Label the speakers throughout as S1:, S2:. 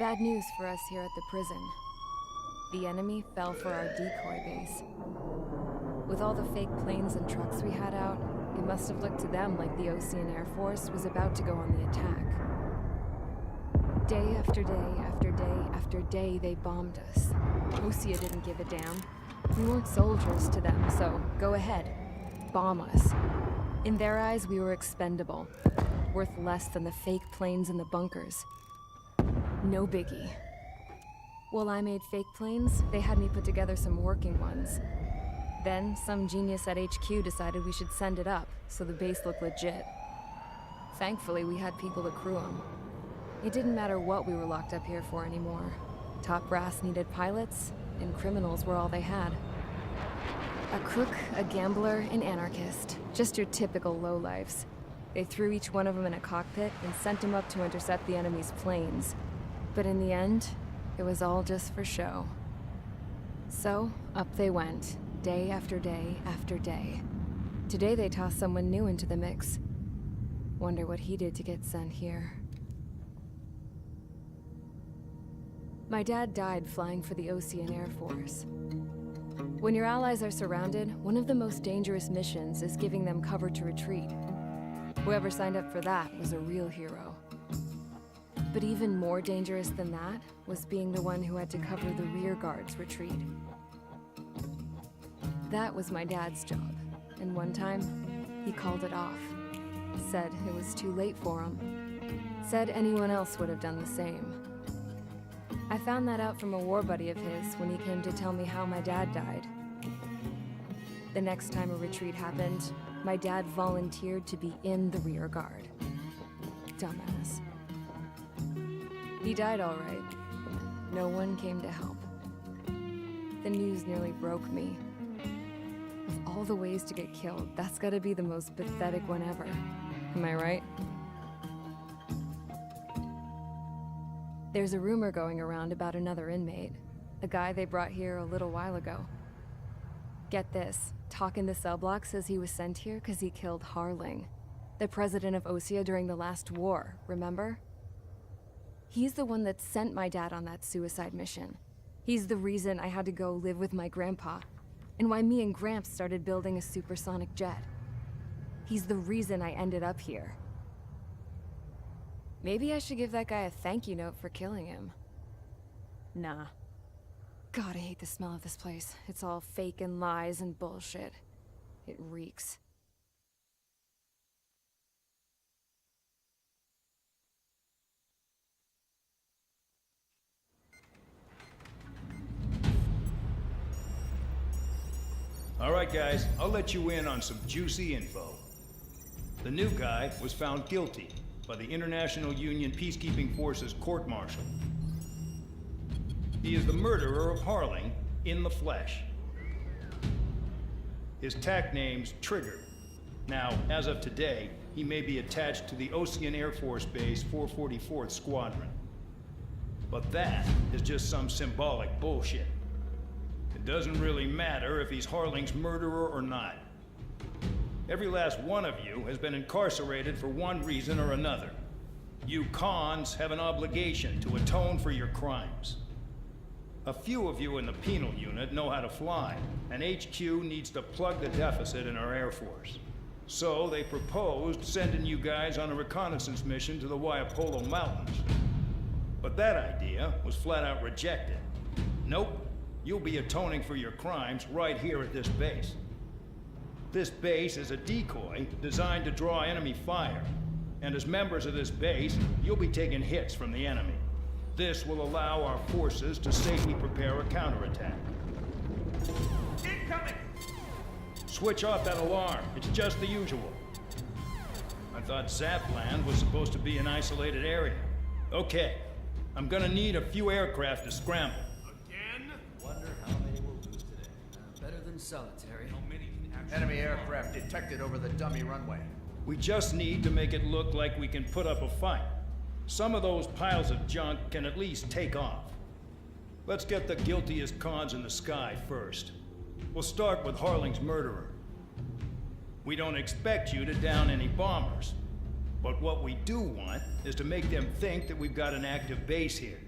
S1: Bad news for us here at the prison. The enemy fell for our decoy base. With all the fake planes and trucks we had out, it must have looked to them like the Osean Air Force was about to go on the attack. Day after day after day after day, they bombed us. Osea didn't give a damn. We weren't soldiers to them, so go ahead. Bomb us. In their eyes, we were expendable. Worth less than the fake planes in the bunkers. No biggie. While I made fake planes, they had me put together some working ones. Then, some genius at HQ decided we should send it up, so the base looked legit. Thankfully, we had people to crew them. It didn't matter what we were locked up here for anymore. Top brass needed pilots, and criminals were all they had. A crook, a gambler, an anarchist. Just your typical lowlifes. They threw each one of them in a cockpit and sent them up to intercept the enemy's planes. But in the end, it was all just for show. So, up they went, day after day after day. Today they tossed someone new into the mix. Wonder what he did to get sent here. My dad died flying for the Osean Air Force. When your allies are surrounded, one of the most dangerous missions is giving them cover to retreat. Whoever signed up for that was a real hero. But even more dangerous than that was being the one who had to cover the rear guard's retreat. That was my dad's job, and one time, he called it off. Said it was too late for him. Said anyone else would have done the same. I found that out from a war buddy of his when he came to tell me how my dad died. The next time a retreat happened, my dad volunteered to be in the rear guard. Dumbass. He died all right. No one came to help. The news nearly broke me. Of all the ways to get killed, that's gotta be the most pathetic one ever. Am I right? There's a rumor going around about another inmate. A guy they brought here a little while ago. Get this, talk in the cell block says he was sent here because he killed Harling, the president of Osea during the last war, remember? He's the one that sent my dad on that suicide mission. He's the reason I had to go live with my grandpa, and why me and Gramps started building a supersonic jet. He's the reason I ended up here. Maybe I should give that guy a thank you note for killing him. Nah. God, I hate the smell of this place. It's all fake and lies and bullshit. It reeks.
S2: All right, guys, I'll let you in on some juicy info. The new guy was found guilty by the International Union Peacekeeping Forces court-martial. He is the murderer of Harling in the flesh. His tack name's Trigger. Now, as of today, he may be attached to the Osean Air Force Base 444th Squadron. But that is just some symbolic bullshit. It doesn't really matter if he's Harling's murderer or not. Every last one of you has been incarcerated for one reason or another. You cons have an obligation to atone for your crimes. A few of you in the penal unit know how to fly, and HQ needs to plug the deficit in our Air Force. So they proposed sending you guys on a reconnaissance mission to the Waiapolo Mountains. But that idea was flat out rejected. Nope. You'll be atoning for your crimes right here at this base. This base is a decoy designed to draw enemy fire. And as members of this base, you'll be taking hits from the enemy. This will allow our forces to safely prepare a counterattack.
S3: Incoming!
S2: Switch off that alarm. It's just the usual. I thought Zapland was supposed to be an isolated area. Okay, I'm gonna need a few aircraft to scramble.
S3: Wonder how many we'll lose today.
S4: Better than solitary.
S3: How many can actually... Enemy aircraft detected over the dummy runway.
S2: We just need to make it look like we can put up a fight. Some of those piles of junk can at least take off. Let's get the guiltiest cons in the sky first. We'll start with Harling's murderer. We don't expect you to down any bombers. But what we do want is to make them think that we've got an active base here.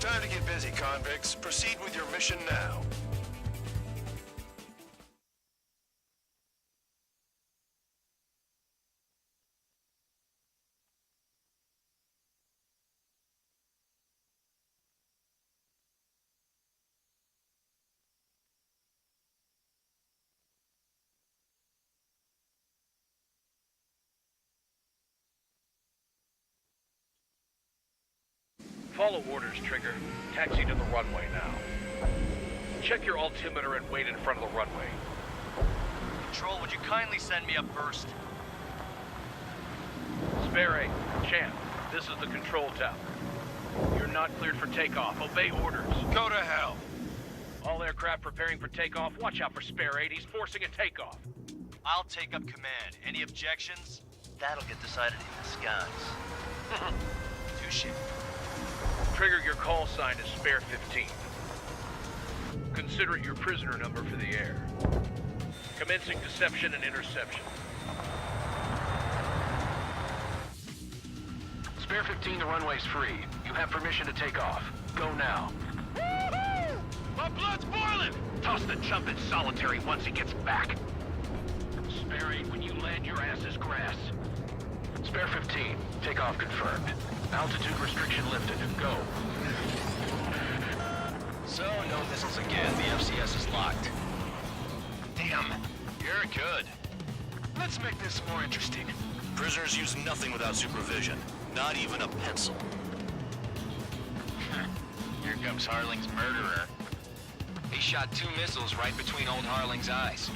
S5: Time to get busy, convicts. Proceed with your mission now.
S6: Follow orders, Trigger. Taxi to the runway now. Check your altimeter and wait in front of the runway.
S7: Control, would you kindly send me up first?
S6: Spare 8, Champ, this is the control tower. You're not cleared for takeoff. Obey orders.
S5: Go to hell.
S6: All aircraft preparing for takeoff. Watch out for Spare 8. He's forcing a takeoff.
S7: I'll take up command. Any objections? That'll get decided in the skies. Touche.
S6: Trigger, your call sign is Spare 15. Consider it your prisoner number for the air. Commencing deception and interception. Spare 15, the runway's free. You have permission to take off. Go now. Woohoo! My blood's boiling! Toss the chump in solitary once he gets back. Spare 8, when you land, your ass is grass. Spare 15, takeoff confirmed. Altitude restriction lifted. Go.
S7: So, no missiles again. The FCS is locked. Damn, you're good.
S5: Let's make this more interesting. Prisoners use nothing without supervision. Not even a pencil.
S7: Here comes Harling's murderer. He shot 2 missiles right between old Harling's eyes.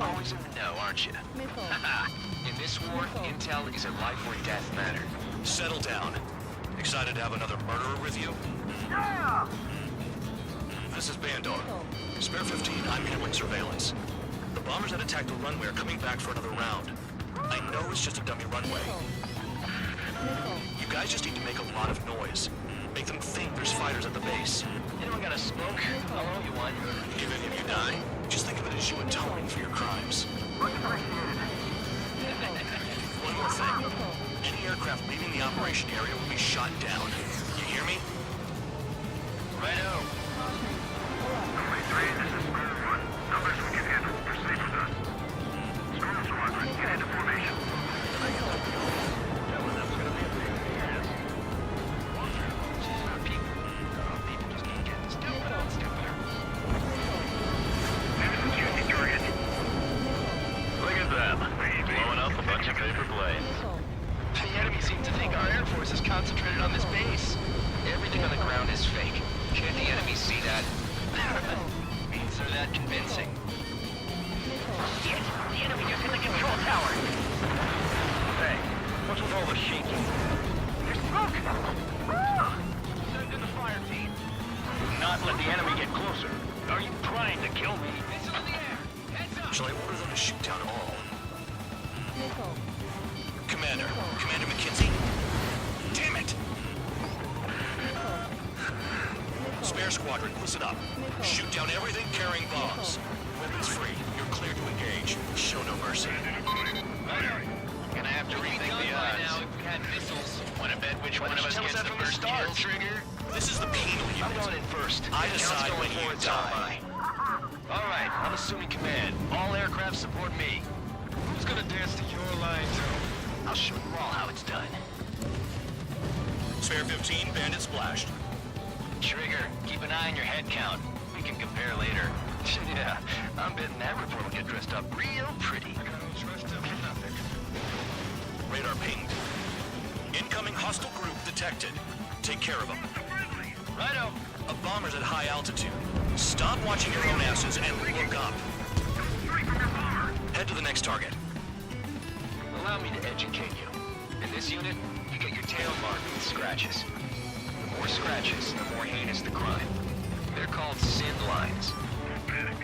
S7: Always in the know, aren't you? In this war, intel is a life or death matter.
S5: Settle down. Excited to have another murderer with you?
S7: Yeah!
S5: This is Bandor. Spare 15, I'm handling surveillance. The bombers that attacked the runway are coming back for another round. I know it's just a dummy runway. You guys just need to make a lot of noise. Make them think there's fighters at the base.
S7: Anyone got a smoke? I'll owe you one.
S5: If any of you die, just think of it as you atoning for your crimes. One more thing. Any aircraft leaving the operation area will be shot down. You hear me?
S7: Righto.
S8: This is Squadron 1. Numbers we can handle. Proceed with us. Squadron, get into formation.
S7: People just keep getting stupider and stupider.
S8: Citizens using target.
S7: Look at them. Blowing up a bunch of paper planes. The enemy seems to think our Air Force is concentrated on this base. Everything on the ground is fake. Can't the enemy see that? Means they're that convincing. Shit! The enemy just hit the control tower!
S6: Hey, what's with all the shaking?
S7: There's smoke! Send in the fire team.
S6: Do not let the enemy get closer. Are you trying to kill me?
S7: Missile in the air! Heads up!
S5: Shall I order them to shoot down all? Commander McKenzie? Damn it! Spare squadron, listen up. Shoot down everything carrying bombs. Weapons free. You're cleared to engage. Show no mercy.
S7: Gonna have to rethink the odds. Now if we had missiles. Wanna bet which one of us gets the first kill, Trigger?
S5: This is the penal unit.
S7: I'm going in first.
S5: I decide when you die.
S7: Alright, I'm assuming command. All aircraft support me. Who's gonna dance to your line, Joe? I'll show you all how it's done.
S5: Spare 15, bandit splashed.
S7: Trigger, keep an eye on your head count. We can compare later. Yeah, I'm betting that report will get dressed up real pretty. Dressed up for nothing.
S5: Radar pinged. Incoming hostile group detected. Take care of them.
S7: Righto.
S5: A bomber's at high altitude. Stop watching your own asses and look up. Head to the next target.
S7: Allow me to educate you. In this unit, you get your tail marked with scratches. The more scratches, the more heinous the crime. They're called sin lines.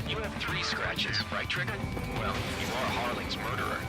S7: You have 3 scratches, right, Trigger? Well, you are Harling's murderer.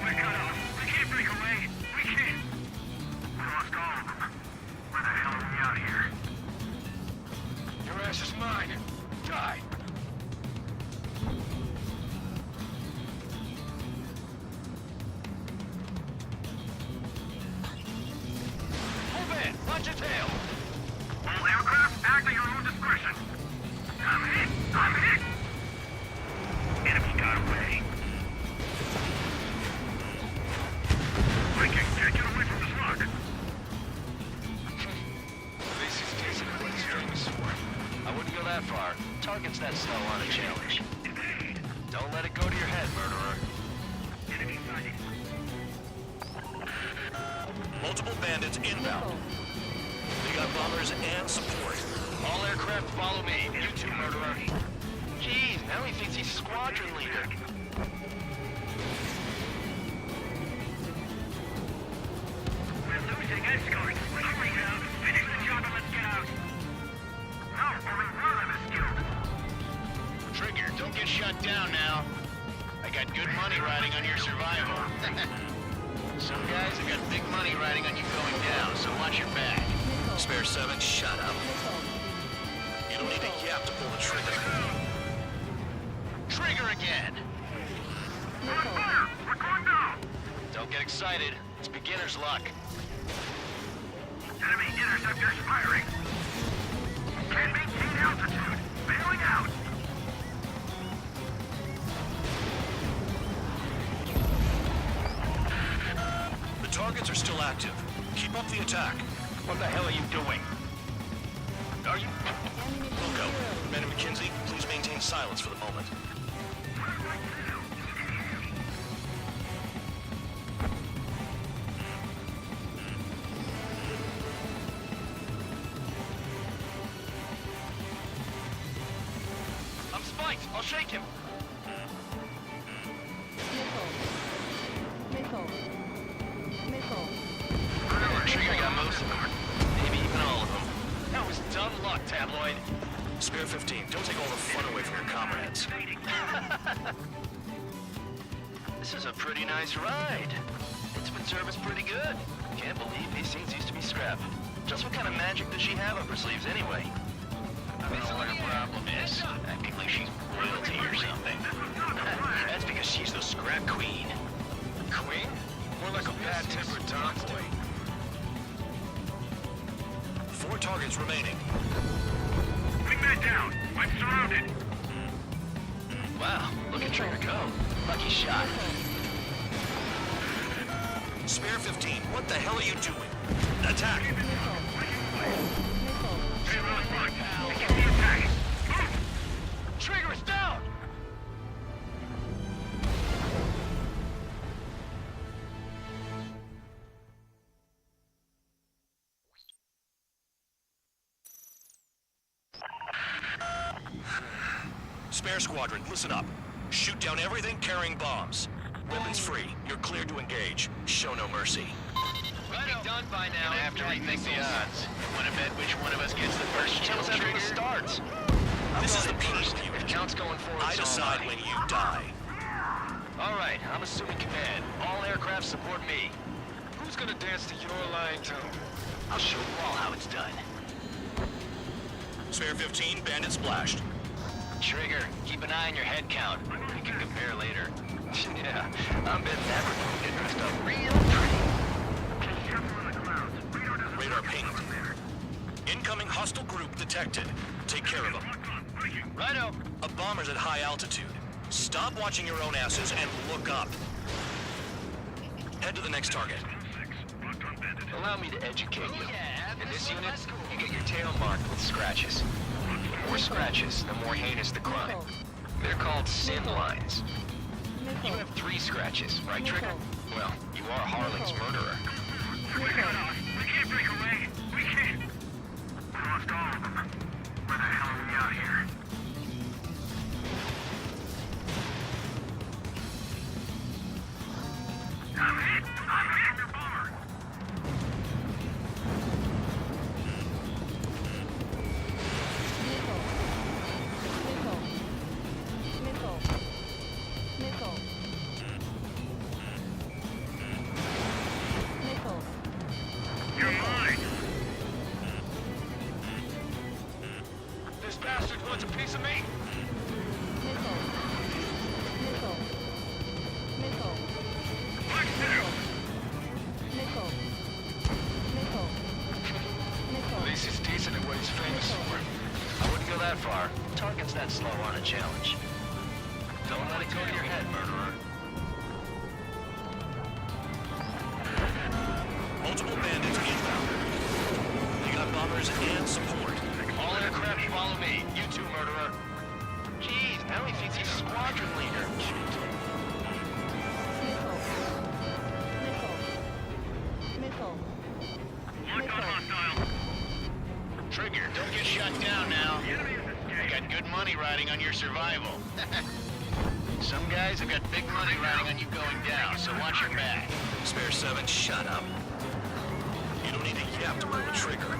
S8: We cut off. We can't break away. We can't. We lost all of them. Where the hell are we out of here?
S7: Your ass is mine. Die. Move in. Watch your tail.
S8: Breaking! Can't get away from this lock!
S7: This is decent at what he's famous for. I wouldn't go that far. Target's that slow on a challenge. Don't let it go to your head, murderer.
S8: Enemy sighting.
S5: Multiple bandits inbound. They got bombers and support.
S7: All aircraft follow me. You too, murderer. Jeez, now he thinks he's squadron leader.
S8: We're losing escorts! Hurry now! Finish the job and let's get out! No, only one of us killed!
S6: Trigger, don't get shut down now. I got good money riding on your survival. Some guys have got big money riding on you going down, so watch your back.
S5: Spare 7, shut up. You don't need a yap to pull the trigger.
S6: Trigger again!
S8: We're on fire! We're going down!
S6: Don't get excited. It's beginner's luck.
S8: Enemy interceptors firing! Can't maintain altitude! Bailing out!
S5: The targets are still active. Keep up the attack.
S6: What the hell are you doing? Are you...
S5: Wilco, Man and McKenzie, please maintain silence for the moment.
S6: I'm spiked! I'll shake him! Trigger got most of them. Maybe even all of them. That was dumb luck, Tabloid.
S5: Spare 15, don't take all the fun away from your comrades.
S6: This is a pretty nice ride. Intimate service pretty good. Can't believe these things used to be scrap. Just what kind of magic does she have up her sleeves anyway? I don't know what her problem is. Acting like she's royalty or something. That's because she's the scrap queen. Queen? More like a bad-tempered tomboy.
S5: 4 targets remaining.
S8: Wingman down! I'm surrounded!
S6: Wow, look at Trigger go. Lucky shot.
S5: Spare 15, what the hell are you doing? Attack!
S8: Payload locked! Keep the attack! Move!
S6: Trigger is down!
S5: Spare squadron, listen up. Shoot down everything carrying bombs. Weapons free. You're cleared to engage. Show no mercy.
S6: We'll be done by now. Gonna have to rethink the odds. Want to bet which one of us gets the first kill trigger? Starts.
S5: This is the peace
S6: If
S5: unit.
S6: count's going forward,
S5: I
S6: so
S5: decide
S6: am
S5: when you die.
S6: All right, I'm assuming command. All aircraft support me.
S7: Who's gonna dance to your line tune?
S6: I'll show you all how it's done.
S5: Spare 15, bandit splashed.
S6: Trigger, keep an eye on your head count. We can compare later. Yeah, I'm betting that recruit dressed up real pretty.
S8: Careful in the clouds.
S5: Radar pinged. Incoming hostile group detected. Take care of them.
S6: Righto.
S5: A bomber's at high altitude. Stop watching your own asses and look up. Head to the next target.
S6: Allow me to educate you. In this unit, you get your tail marked with scratches. The more scratches, the more heinous the crime. They're called sin lines. You have 3 scratches, right, Trigger? Well, you are Harling's murderer.
S8: We can't break away! We can't! We lost all of them. Where the hell are we out here? I'm hit! I'm hitting the bomber! You're mine!
S6: This bastard wants a piece of me?
S8: Black two!
S6: At least he's decent at what he's famous for. I wouldn't go that far. Target's that slow on a challenge. Don't let it go to your head, murderer.
S5: trainers, and support.
S7: All aircraft follow me. You too, murderer. Jeez, now he thinks he's squadron leader.
S8: Lock on hostile.
S7: Trigger, don't get shut down now. I got good money riding on your survival. Some guys have got big money riding on you going down, so watch your back.
S5: Spare 7, shut up. You don't need to yap to pull the trigger.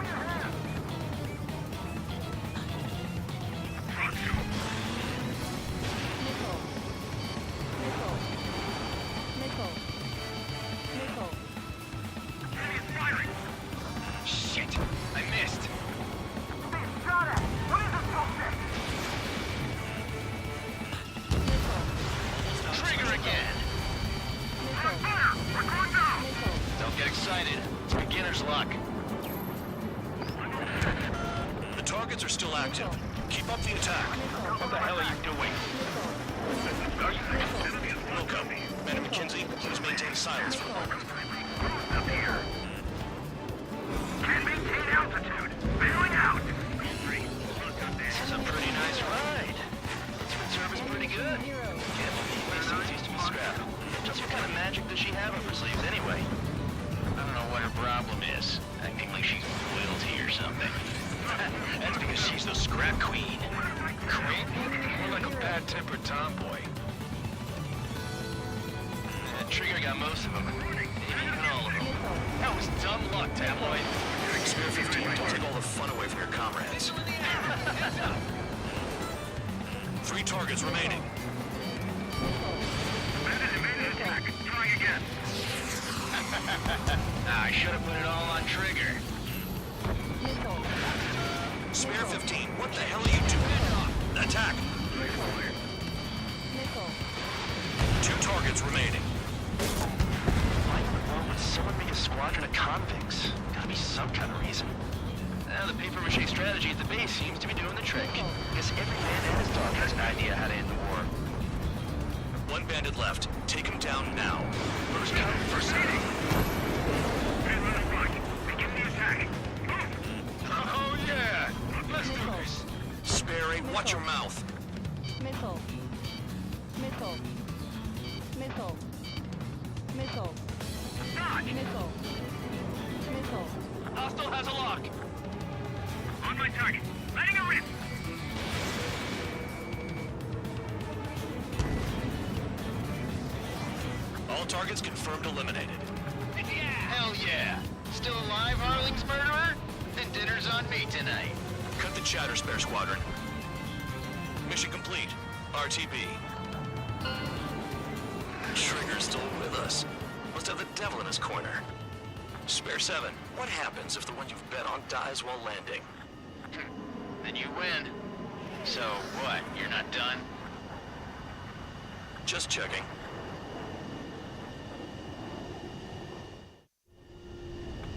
S7: Shit, I missed. Trigger again. Don't get excited. It's beginner's luck.
S5: The targets are still active. Keep up the attack.
S7: What the hell are you doing?
S5: Welcome. Madam McKenzie, please maintain silence for a moment.
S8: Up here. Can't maintain altitude. Bailing out.
S7: This is a pretty nice ride. This service pretty good. Can't believe these suits used to be scrap. Just what kind of magic does she have up her sleeves anyway? I don't know what her problem is. Acting like she's royalty or something. That's because she's the scrap queen. Queen? More like a bad-tempered tomboy. Trigger got most of them. Maybe even all of them. That was dumb luck, tabloid.
S5: Spare 15, don't take all the fun away from your comrades. 3 targets remaining.
S8: Evaded attack. Trying again.
S7: I should have put it all on Trigger.
S5: Spare 15, what the hell are you doing? Attack! 2 targets remaining.
S7: Why in the world would someone make a squadron of convicts? Gotta be some kind of reason. The papier-mâché strategy at the base seems to be doing the trick. Guess every man and his dog has an idea how to end the war.
S5: 1 bandit left. Take him down now.
S7: First come, first served.
S8: And run and rock. Begin the attack.
S7: Oh yeah! Let's do this.
S5: Spare 8, watch your mouth.
S9: Missile. Missile. Missile. Missile. Missile. Missile.
S7: Hostile has a lock.
S8: On my target. Letting her rip.
S5: All targets confirmed eliminated.
S7: Hell yeah! Still alive, Harling's murderer? Then dinner's on me tonight.
S5: Cut the chatter, Spare Squadron. Mission complete. RTB. Trigger's still with us. Must have the devil in his corner. Spare 7, what happens if the one you've bet on dies while landing?
S7: Then you win. So what, you're not done?
S5: Just checking.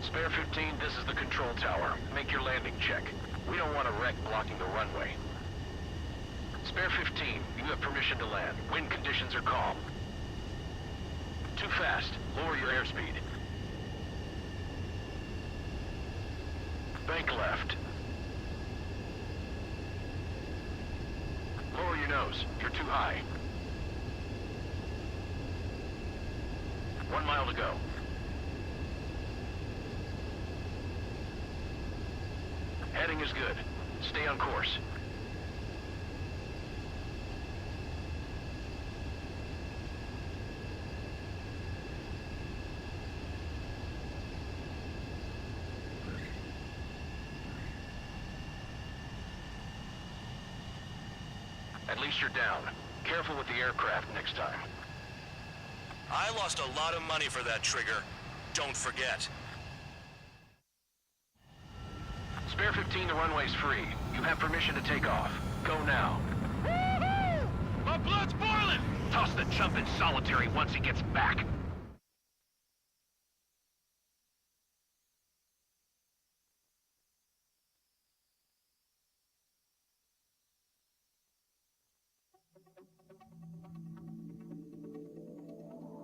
S6: Spare 15, this is the control tower. Make your landing check. We don't want a wreck blocking the runway. Spare 15, you have permission to land. Wind conditions are calm. Too fast. Lower your airspeed. Bank left. Lower your nose. You're too high. 1 mile to go. Heading is good. Stay on course. At least you're down. Careful with the aircraft next time.
S5: I lost a lot of money for that, Trigger. Don't forget.
S6: Spare 15, the runway's free. You have permission to take off. Go now. My blood's boiling! Toss the chump in solitary once he gets back.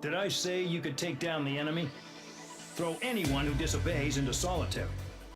S2: Did I say you could take down the enemy? Throw anyone who disobeys into solitary.